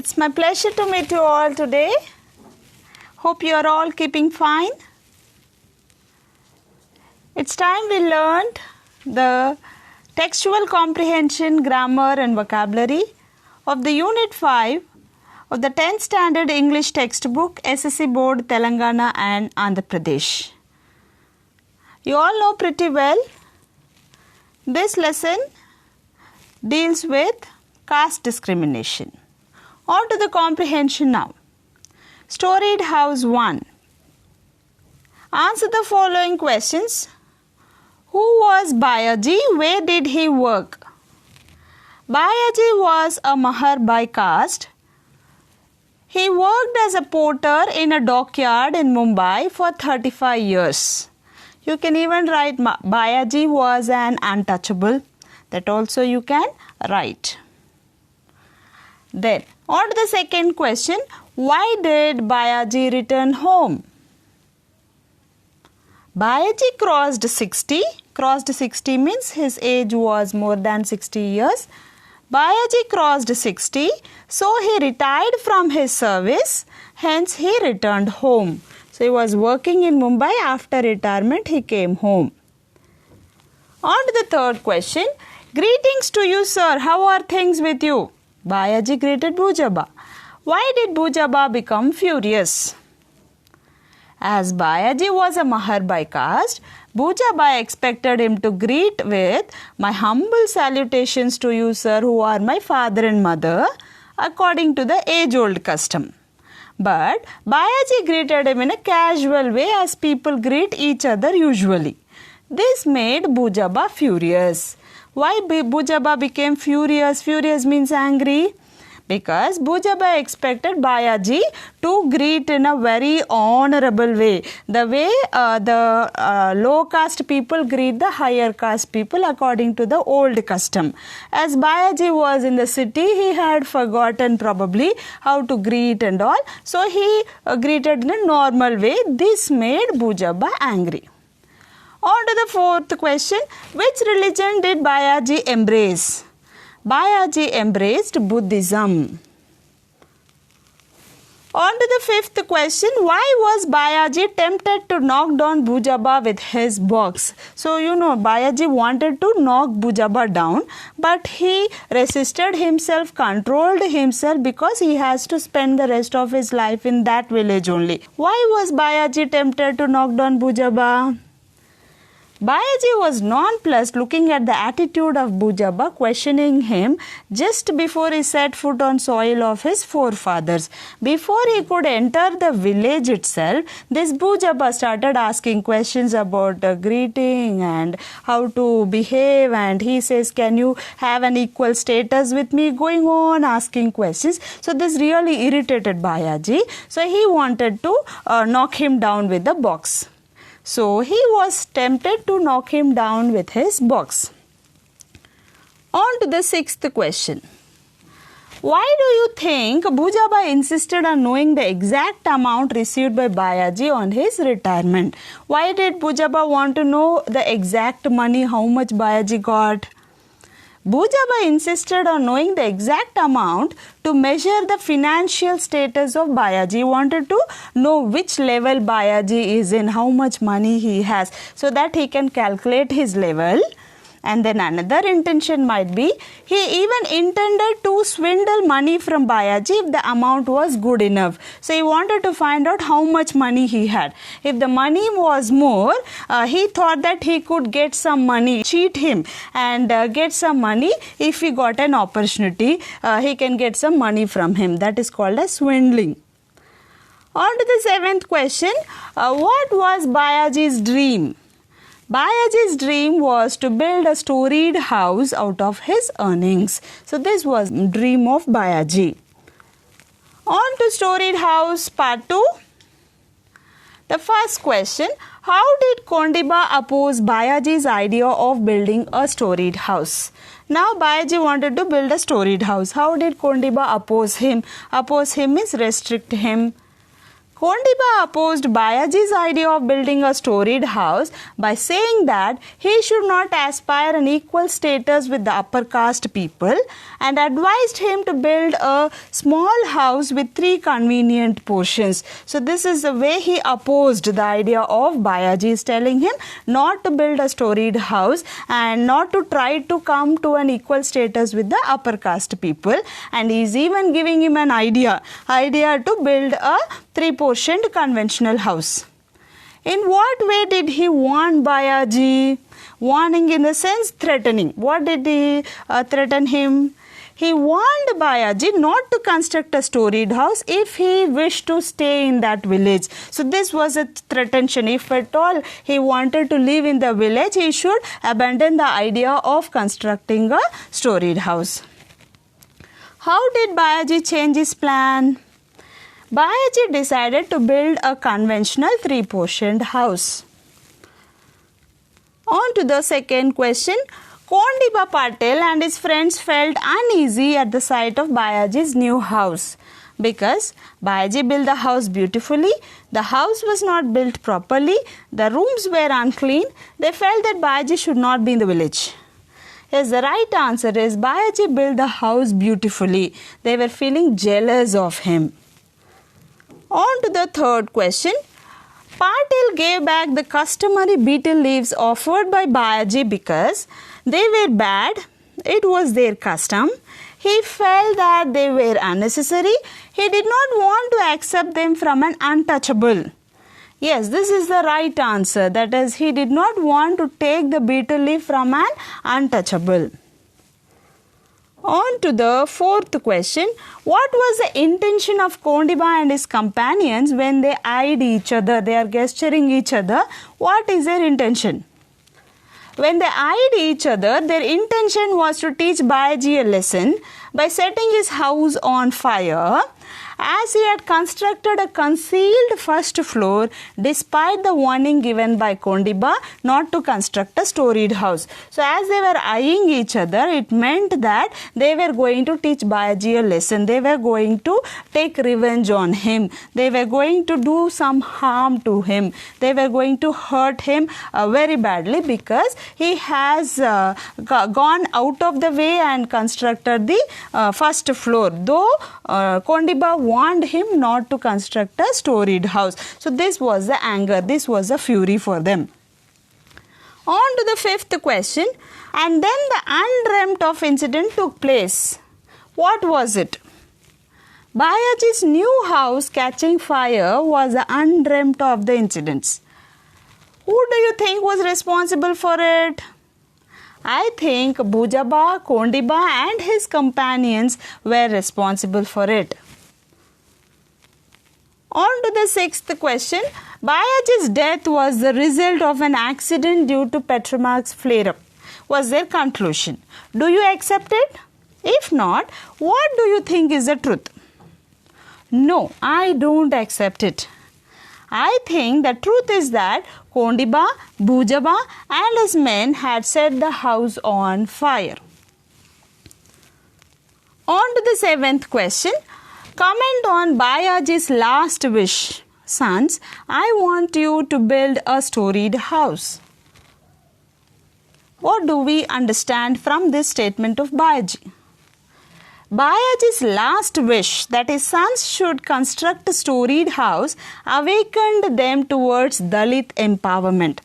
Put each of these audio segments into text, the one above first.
It's my pleasure to meet you all today. Hope you are all keeping fine. It's time we learned the textual comprehension, grammar and vocabulary of the Unit 5 of the 10th Standard English textbook, SSC Board, Telangana and Andhra Pradesh. You all know pretty well, this lesson deals with caste discrimination. On to the comprehension now. Storied House 1. Answer the following questions. Who was Bayaji? Where did he work? Bayaji was a Mahar by caste. He worked as a porter in a dockyard in Mumbai for 35 years. You can even write Bayaji was an untouchable. That also you can write. Then, on to the second question. Why did Bayaji return home? Bayaji crossed 60. Crossed 60 means his age was more than 60 years. Bayaji crossed 60. So, he retired from his service. Hence, he returned home. So, he was working in Mumbai. After retirement, he came home. On to the third question. Greetings to you, sir. How are things with you? Bayaji greeted Bujaba. Why did Bujaba become furious? As Bayaji was a Mahar by caste, Bujaba expected him to greet with, "My humble salutations to you, sir, who are my father and mother," according to the age-old custom. But Bayaji greeted him in a casual way as people greet each other usually. This made Bujaba furious. Why Bujaba became furious? Furious means angry. Because Bujaba expected Bayaji to greet in a very honorable way. The way the low caste people greet the higher caste people according to the old custom. As Bayaji was in the city, he had forgotten probably how to greet and all. So he greeted in a normal way. This made Bujaba angry. On to the fourth question. Which religion did Bayaji embrace? Bayaji embraced Buddhism. On to the fifth question. Why was Bayaji tempted to knock down Bujaba with his box? So, you know, Bayaji wanted to knock Bujaba down, but he resisted himself, controlled himself because he has to spend the rest of his life in that village only. Why was Bayaji tempted to knock down Bujaba? Bayaji was nonplussed looking at the attitude of Bujaba, questioning him just before he set foot on soil of his forefathers. Before he could enter the village itself, this Bujaba started asking questions about greeting and how to behave, and he says, "Can you have an equal status with me?" Going on asking questions. So this really irritated Bayaji. So he wanted to knock him down with the box. So he was tempted to knock him down with his box. On to the sixth question. Why do you think Bujaba insisted on knowing the exact amount received by Bayaji on his retirement? Why did Bujaba want to know the exact money, how much Bayaji got? Bujaba insisted on knowing the exact amount to measure the financial status of Bayaji. He wanted to know which level Bayaji is in, how much money he has, so that he can calculate his level. And then another intention might be, he even intended to swindle money from Bayaji if the amount was good enough. So he wanted to find out how much money he had. If the money was more, he thought that he could get some money, cheat him and get some money. If he got an opportunity, he can get some money from him. That is called as swindling. On to the seventh question. What was Bayaji's dream? Bayaji's dream was to build a storied house out of his earnings. So this was dream of Bayaji. On to storied house part 2. The first question. How did Kondiba oppose Bayaji's idea of building a storied house? Now Bayaji wanted to build a storied house. How did Kondiba oppose him? Oppose him means restrict him. Kondiba opposed Bayaji's idea of building a storied house by saying that he should not aspire an equal status with the upper caste people and advised him to build a small house with 3 convenient portions. So this is the way he opposed the idea of Bayaji, is telling him not to build a storied house and not to try to come to an equal status with the upper caste people, and he is even giving him an idea to build a 3-portioned conventional house. In what way did he warn Bayaji? Warning in the sense threatening. What did he threaten him? He warned Bayaji not to construct a storied house if he wished to stay in that village. So this was a threatention. If at all he wanted to live in the village, he should abandon the idea of constructing a storied house. How did Bayaji change his plan? Bayaji decided to build a conventional 3-portioned house. On to the second question. Kondiba Patil and his friends felt uneasy at the sight of Bayaji's new house because Bayaji built the house beautifully. The house was not built properly. The rooms were unclean. They felt that Bayaji should not be in the village. Yes, the right answer is Bayaji built the house beautifully. They were feeling jealous of him. On to the third question. Patil gave back the customary betel leaves offered by Bayaji because they were bad. It was their custom. He felt that they were unnecessary. He did not want to accept them from an untouchable. Yes, this is the right answer. That is, he did not want to take the betel leaf from an untouchable. On to the fourth question. What was the intention of Kondiba and his companions when they eyed each other? They are gesturing each other. What is their intention? When they eyed each other, their intention was to teach Bayaji a lesson by setting his house on fire, as he had constructed a concealed first floor despite the warning given by Kondiba not to construct a storied house. So as they were eyeing each other, it meant that they were going to teach Bayaji a lesson. They were going to take revenge on him. They were going to do some harm to him. They were going to hurt him very badly because he has gone out of the way and constructed the first floor. Though Kondiba warned him not to construct a storied house. So this was the anger, this was the fury for them. On to the fifth question. And then the undreamt of incident took place. What was it? Bayaji's new house catching fire was the undreamt of the incidents. Who do you think was responsible for it? I think Bhujaba, Kondiba and his companions were responsible for it. On to the sixth question. Bayaji's death was the result of an accident due to Petromax flare-up, was their conclusion. Do you accept it? If not, what do you think is the truth? No, I don't accept it. I think the truth is that Kondiba, Bhujaba and his men had set the house on fire. On to the seventh question. Comment on Bayaji's last wish. Sons, I want you to build a storied house. What do we understand from this statement of Bayaji? Bayaji's last wish that his sons should construct a storied house awakened them towards Dalit empowerment.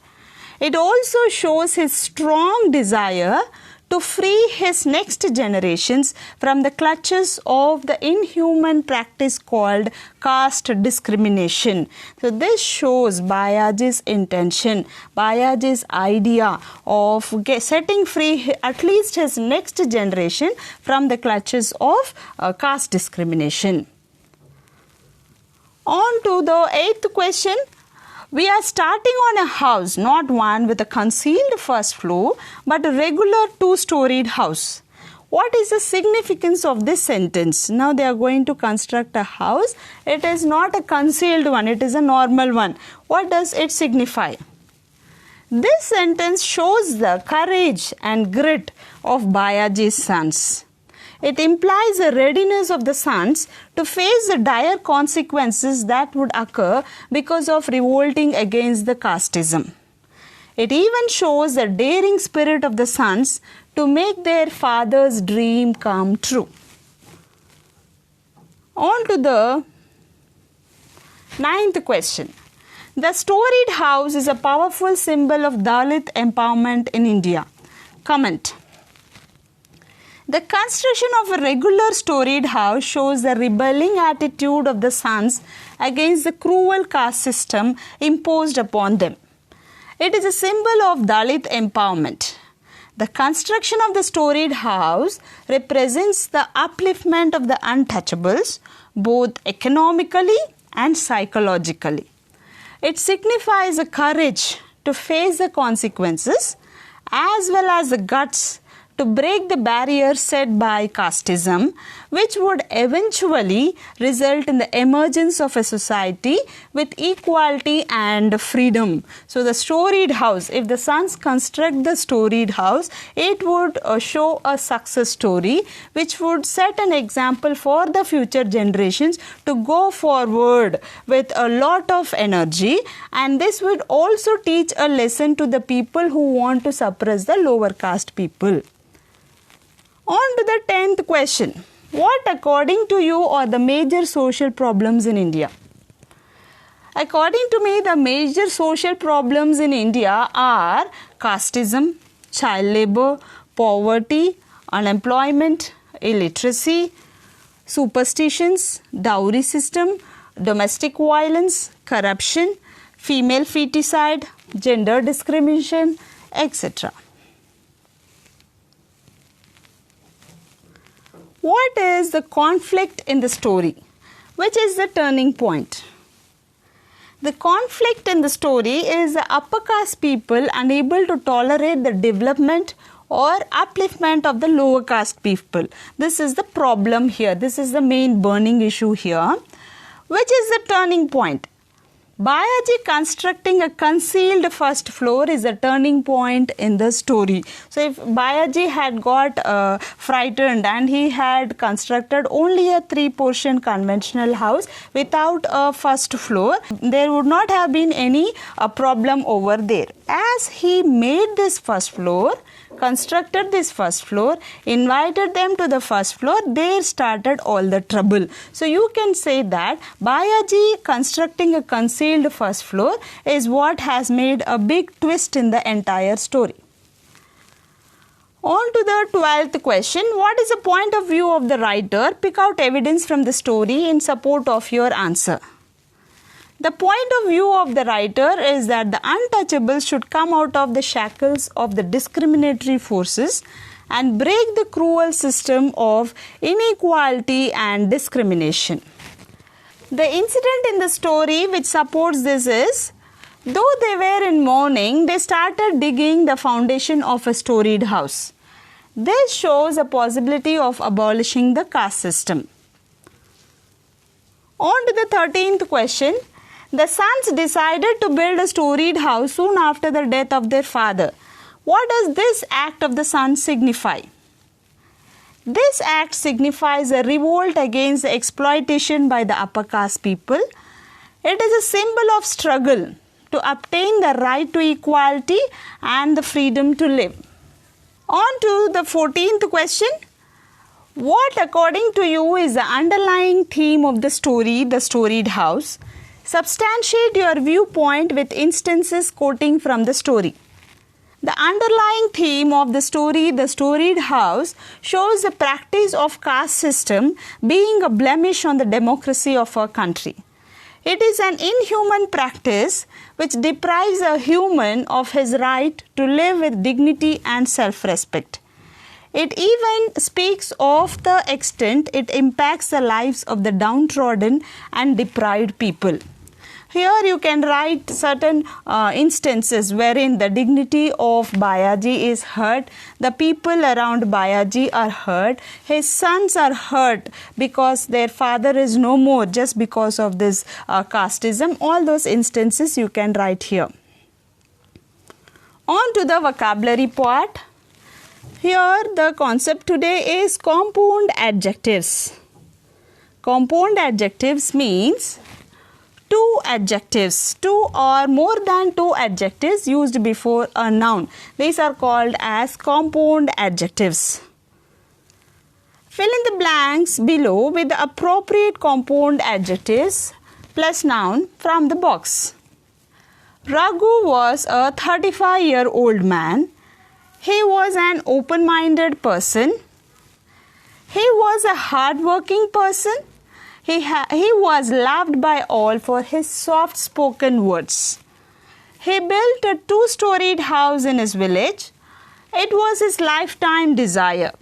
It also shows his strong desire to free his next generations from the clutches of the inhuman practice called caste discrimination. So this shows Bayaji's intention, Bayaji's idea of setting free at least his next generation from the clutches of caste discrimination. On to the eighth question. We are starting on a house, not one with a concealed first floor, but a regular 2-storied house. What is the significance of this sentence? Now they are going to construct a house. It is not a concealed one, it is a normal one. What does it signify? This sentence shows the courage and grit of Bayaji's sons. It implies a readiness of the sons to face the dire consequences that would occur because of revolting against the casteism. It even shows the daring spirit of the sons to make their father's dream come true. On to the 9th question. The storied house is a powerful symbol of Dalit empowerment in India. Comment. The construction of a regular storied house shows the rebelling attitude of the sons against the cruel caste system imposed upon them. It is a symbol of Dalit empowerment. The construction of the storied house represents the upliftment of the untouchables, both economically and psychologically. It signifies the courage to face the consequences as well as the guts to break the barriers set by casteism, which would eventually result in the emergence of a society with equality and freedom. So the storied house, if the sons construct the storied house, it would show a success story which would set an example for the future generations to go forward with a lot of energy, and this would also teach a lesson to the people who want to suppress the lower caste people. On to the 10th question. What, according to you, are the major social problems in India? According to me, the major social problems in India are casteism, child labor, poverty, unemployment, illiteracy, superstitions, dowry system, domestic violence, corruption, female feticide, gender discrimination, etc. What is the conflict in the story? Which is the turning point? The conflict in the story is the upper caste people unable to tolerate the development or upliftment of the lower caste people. This is the problem here. This is the main burning issue here. Which is the turning point? Bayaji constructing a concealed first floor is a turning point in the story. So if Bayaji had got frightened and he had constructed only a 3-portion conventional house without a first floor, there would not have been any problem over there. As he made this first floor, constructed this first floor, invited them to the first floor, there started all the trouble. So you can say that Bayaji constructing a concealed first floor is what has made a big twist in the entire story. On to the 12th question. What is the point of view of the writer? Pick out evidence from the story in support of your answer. The point of view of the writer is that the untouchables should come out of the shackles of the discriminatory forces and break the cruel system of inequality and discrimination. The incident in the story which supports this is, though they were in mourning, they started digging the foundation of a storied house. This shows a possibility of abolishing the caste system. On to the 13th question. The sons decided to build a storied house soon after the death of their father. What does this act of the sons signify? This act signifies a revolt against the exploitation by the upper caste people. It is a symbol of struggle to obtain the right to equality and the freedom to live. On to the 14th question. What, according to you, is the underlying theme of the story, The Storied House? Substantiate your viewpoint with instances quoting from the story. The underlying theme of the story, The Storied House, shows the practice of caste system being a blemish on the democracy of our country. It is an inhuman practice which deprives a human of his right to live with dignity and self-respect. It even speaks of the extent it impacts the lives of the downtrodden and deprived people. Here you can write certain instances wherein the dignity of Bayaji is hurt, the people around Bayaji are hurt, his sons are hurt because their father is no more just because of this casteism. All those instances you can write here. On to the vocabulary part. Here the concept today is compound adjectives. Compound adjectives means two adjectives, two or more than two adjectives used before a noun. These are called as compound adjectives. Fill in the blanks below with the appropriate compound adjectives plus noun from the box. Raghu was a 35-year-old man. He was an open-minded person. He was a hard-working person. He was loved by all for his soft-spoken words. He built a two-storied house in his village. It was his lifetime desire.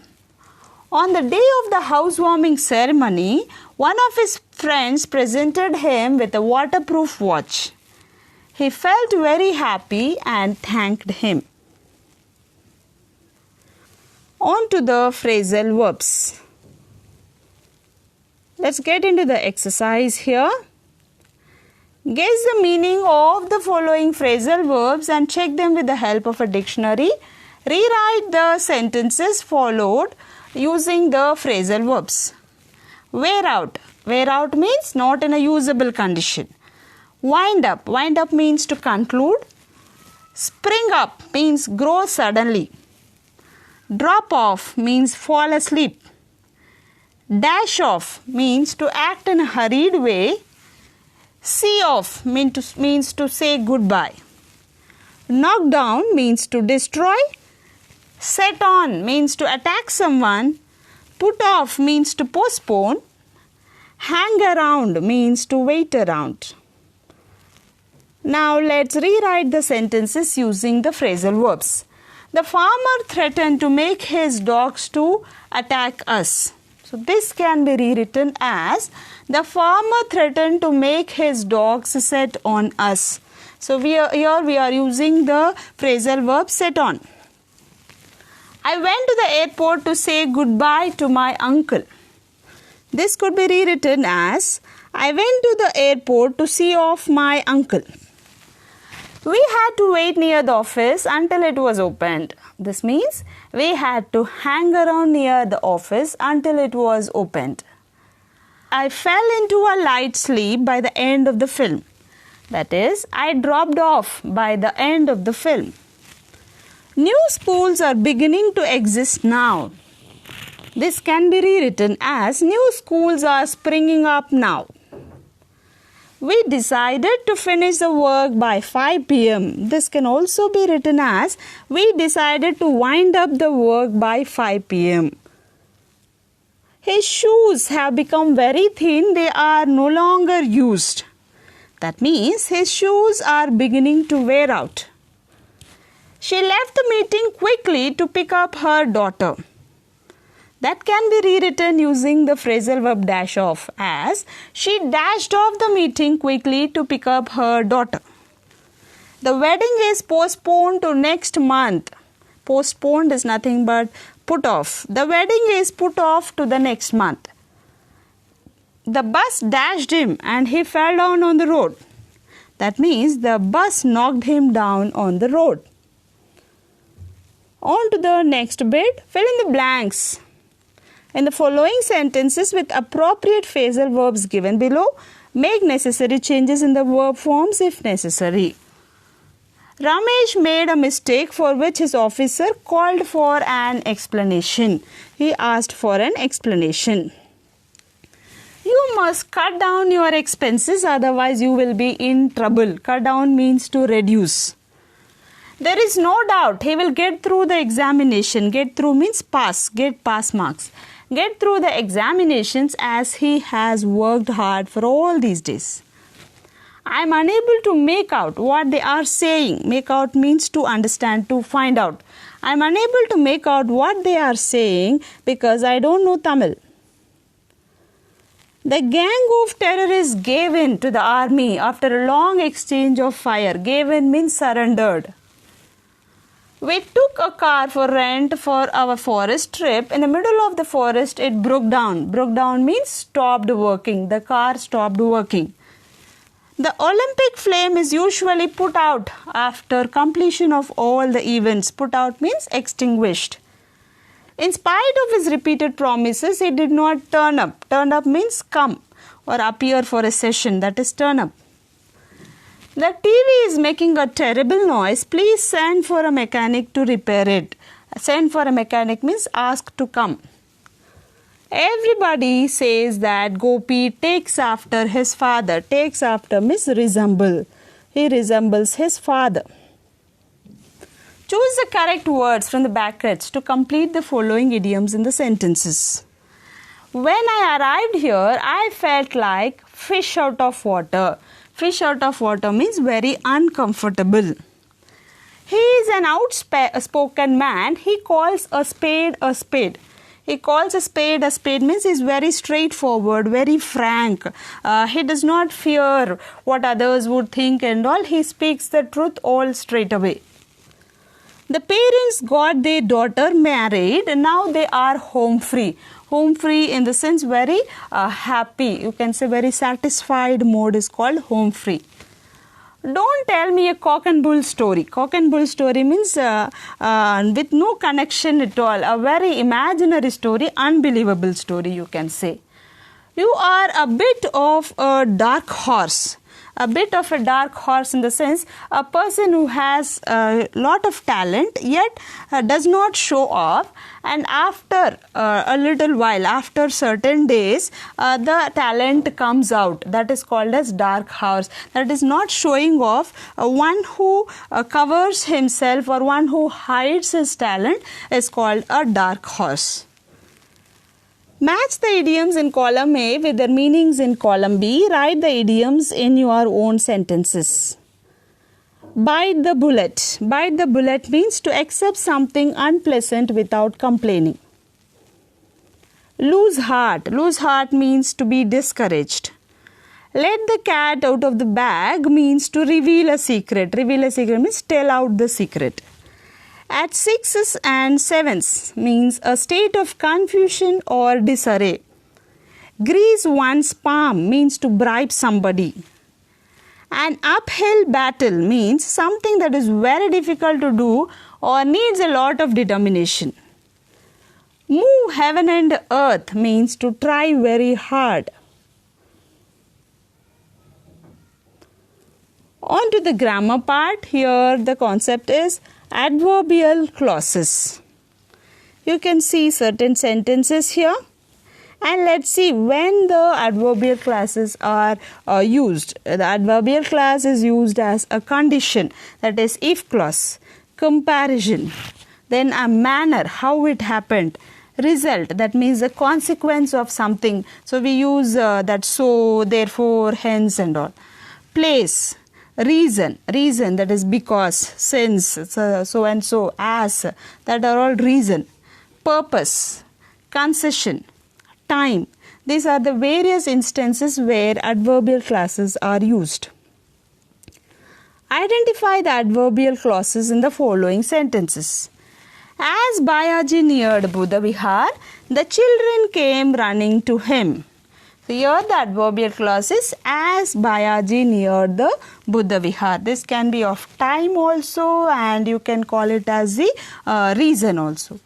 On the day of the housewarming ceremony, one of his friends presented him with a waterproof watch. He felt very happy and thanked him. On to the phrasal verbs. Let's get into the exercise here. Guess the meaning of the following phrasal verbs and check them with the help of a dictionary. Rewrite the sentences followed using the phrasal verbs. Wear out. Wear out means not in a usable condition. Wind up. Wind up means to conclude. Spring up means grow suddenly. Drop off means fall asleep. Dash off means to act in a hurried way. See off means to say goodbye. Knock down means to destroy. Set on means to attack someone. Put off means to postpone. Hang around means to wait around. Now let's rewrite the sentences using the phrasal verbs. The farmer threatened to make his dogs to attack us. So this can be rewritten as the farmer threatened to make his dogs set on us. So here we are using the phrasal verb set on. I went to the airport to say goodbye to my uncle. This could be rewritten as I went to the airport to see off my uncle. We had to wait near the office until it was opened. This means we had to hang around near the office until it was opened. I fell into a light sleep by the end of the film. That is, I dropped off by the end of the film. New schools are beginning to exist now. This can be rewritten as new schools are springing up now. We decided to finish the work by 5 p.m. This can also be written as we decided to wind up the work by 5 p.m. His shoes have become very thin. They are no longer used. That means his shoes are beginning to wear out. She left the meeting quickly to pick up her daughter. That can be rewritten using the phrasal verb dash off as she dashed off the meeting quickly to pick up her daughter. The wedding is postponed to next month. Postponed is nothing but put off. The wedding is put off to the next month. The bus dashed him and he fell down on the road. That means the bus knocked him down on the road. On to the next bit. Fill in the blanks. In the following sentences with appropriate phrasal verbs given below, make necessary changes in the verb forms if necessary. Ramesh made a mistake for which his officer called for an explanation. He asked for an explanation. You must cut down your expenses, otherwise you will be in trouble. Cut down means to reduce. There is no doubt he will get through the examination. Get through means pass, get pass marks. Get through the examinations as he has worked hard for all these days. I am unable to make out what they are saying. Make out means to understand, to find out. I am unable to make out what they are saying because I don't know Tamil. The gang of terrorists gave in to the army after a long exchange of fire. Gave in means surrendered. We took a car for rent for our forest trip. In the middle of the forest, it broke down. Broke down means stopped working. The car stopped working. The Olympic flame is usually put out after completion of all the events. Put out means extinguished. In spite of his repeated promises, he did not turn up. Turn up means come or appear for a session, that is turn up. The TV is making a terrible noise. Please send for a mechanic to repair it. Send for a mechanic means ask to come. Everybody says that Gopi takes after his father. Takes after means resemble. He resembles his father. Choose the correct words from the brackets to complete the following idioms in the sentences. When I arrived here, I felt like fish out of water. Fish out of water means very uncomfortable. He is an outspoken man. He calls a spade a spade. He calls a spade means he is very straightforward, very frank. He does not fear what others would think and all. He speaks the truth all straight away. The parents got their daughter married and now they are home free. Home free in the sense very happy. You can say very satisfied mode is called home free. Don't tell me a cock and bull story. Cock and bull story means with no connection at all. A very imaginary story, unbelievable story you can say. You are a bit of a dark horse. A bit of a dark horse in the sense a person who has a lot of talent yet does not show off, and after a little while, after certain days, the talent comes out. That is called as dark horse. That is not showing off. One who covers himself or one who hides his talent is called a dark horse. Match the idioms in column A with their meanings in column B. Write the idioms in your own sentences. Bite the bullet. Bite the bullet means to accept something unpleasant without complaining. Lose heart. Lose heart means to be discouraged. Let the cat out of the bag means to reveal a secret. Reveal a secret means tell out the secret. At sixes and sevens means a state of confusion or disarray. Grease one's palm means to bribe somebody. An uphill battle means something that is very difficult to do or needs a lot of determination. Move heaven and earth means to try very hard. On to the grammar part. Here the concept is adverbial clauses. You can see certain sentences here, and let's see when the adverbial clauses are used. The adverbial clause is used as a condition, that is if clause, comparison, then a manner, how it happened, result, that means the consequence of something. So we use that so, therefore, hence and all. Place, reason, that is because, since, so and so, as, that are all reason. Purpose, concession, time. These are the various instances where adverbial clauses are used. Identify the adverbial clauses in the following sentences. As Bayaji neared Buddha Vihar, the children came running to him. So here the adverbial clause is as Bayaji neared the Buddha Vihar. This can be of time also, and you can call it as the reason also.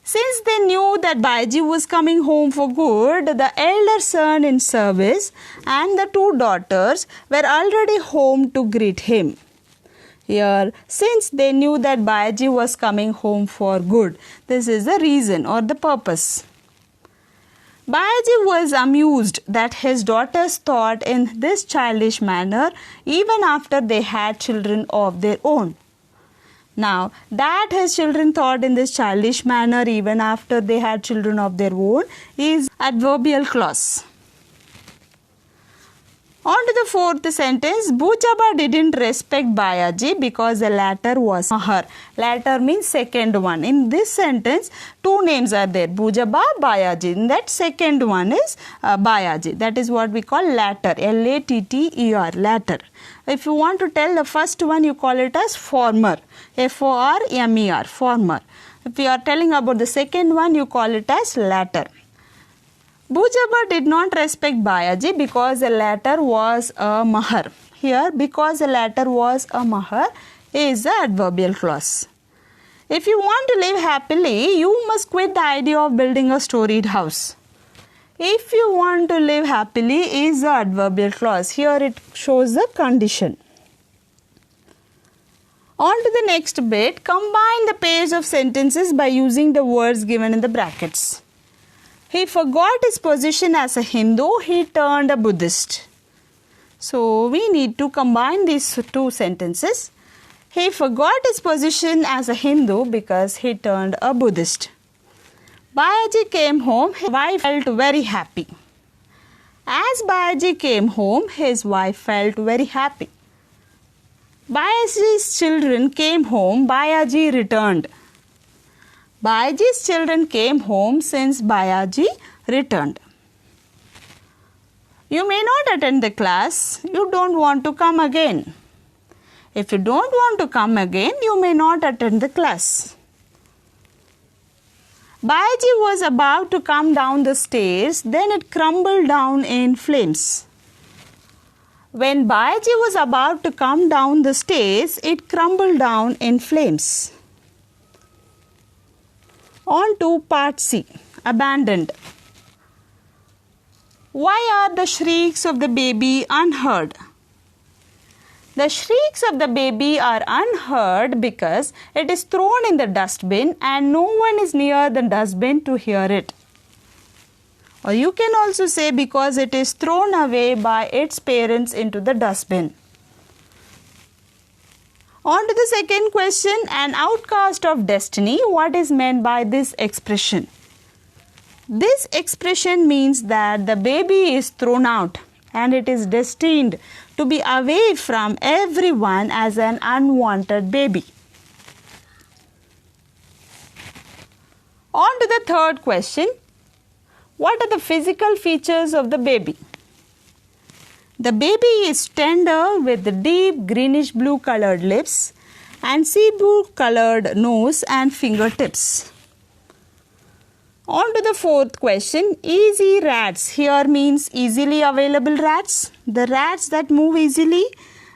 Since they knew that Bayaji was coming home for good, the elder son in service and the two daughters were already home to greet him. Here, since they knew that Bayaji was coming home for good, this is the reason or the purpose. Bayaji was amused that his daughters thought in this childish manner even after they had children of their own. Now, that his children thought in this childish manner even after they had children of their own is adverbial clause. On to the fourth sentence. Bujaba didn't respect Bayaji because the latter was Mahar. Latter means second one. In this sentence, two names are there. Bujaba, Bayaji. In that second one is Bayaji. That is what we call latter. L-A-T-T-E-R. Latter. If you want to tell the first one, you call it as former. F-O-R-M-E-R. Former. If you are telling about the second one, you call it as latter. Bujaba did not respect Bayaji because the latter was a mahar. Here, because the latter was a mahar is the adverbial clause. If you want to live happily, you must quit the idea of building a storied house. If you want to live happily is the adverbial clause. Here it shows the condition. On to the next bit. Combine the pairs of sentences by using the words given in the brackets. He forgot his position as a Hindu. He turned a Buddhist. So we need to combine these two sentences. He forgot his position as a Hindu because he turned a Buddhist. Bayaji came home, his wife felt very happy. As Bayaji came home, his wife felt very happy. Bayaji's children came home, Bayaji returned. Bayaji's children came home since Bayaji returned. You may not attend the class, you don't want to come again. If you don't want to come again, you may not attend the class. Bayaji was about to come down the stairs, then it crumbled down in flames. When Bayaji was about to come down the stairs, it crumbled down in flames. On to part C, abandoned. Why are the shrieks of the baby unheard? The shrieks of the baby are unheard because it is thrown in the dustbin and no one is near the dustbin to hear it. Or you can also say because it is thrown away by its parents into the dustbin. On to the second question, an outcast of destiny. What is meant by this expression? This expression means that the baby is thrown out and it is destined to be away from everyone as an unwanted baby. On to the third question. What are the physical features of the baby? The baby is tender with deep greenish blue colored lips and sea blue colored nose and fingertips. On to the fourth question. Easy rats here means easily available rats, the rats that move easily,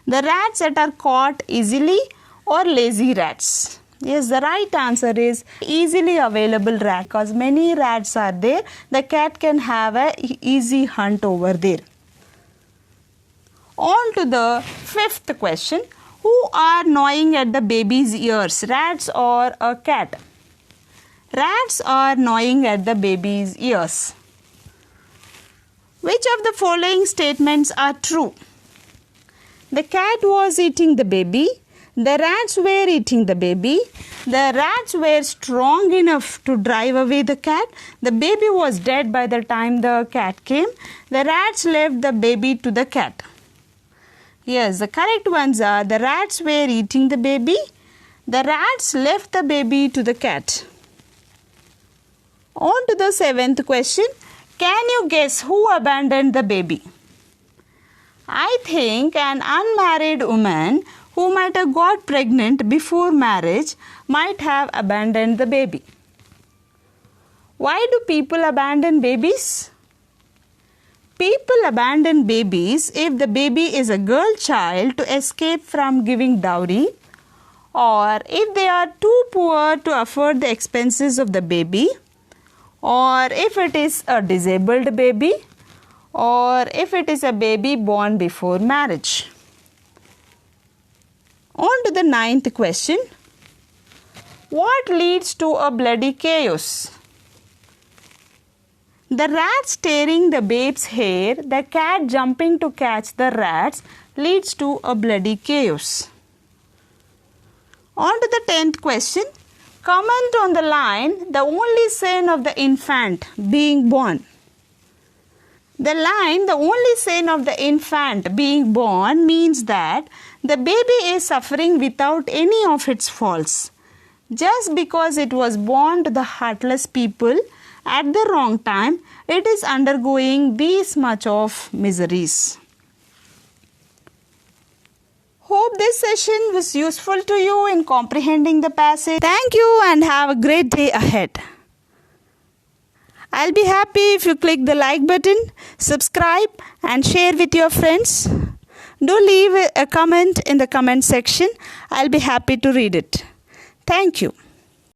the rats that are caught easily, or lazy rats. Yes, the right answer is easily available rat because many rats are there. The cat can have an easy hunt over there. On to the fifth question. Who are gnawing at the baby's ears, rats or a cat? Rats are gnawing at the baby's ears. Which of the following statements are true? The cat was eating the baby. The rats were eating the baby. The rats were strong enough to drive away the cat. The baby was dead by the time the cat came. The rats left the baby to the cat. Yes, the correct ones are the rats were eating the baby. The rats left the baby to the cat. On to the seventh question. Can you guess who abandoned the baby? I think an unmarried woman who might have got pregnant before marriage might have abandoned the baby. Why do people abandon babies? People abandon babies if the baby is a girl child to escape from giving dowry, or if they are too poor to afford the expenses of the baby, or if it is a disabled baby, or if it is a baby born before marriage. On to the ninth question. What leads to a bloody chaos? The rats tearing the babe's hair, the cat jumping to catch the rats leads to a bloody chaos. On to the 10th question. Comment on the line, the only sin of the infant being born. The line, the only sin of the infant being born means that the baby is suffering without any of its faults. Just because it was born to the heartless people at the wrong time, it is undergoing this much of miseries. Hope this session was useful to you in comprehending the passage. Thank you and have a great day ahead. I'll be happy if you click the like button, subscribe and share with your friends. Do leave a comment in the comment section. I'll be happy to read it. Thank you.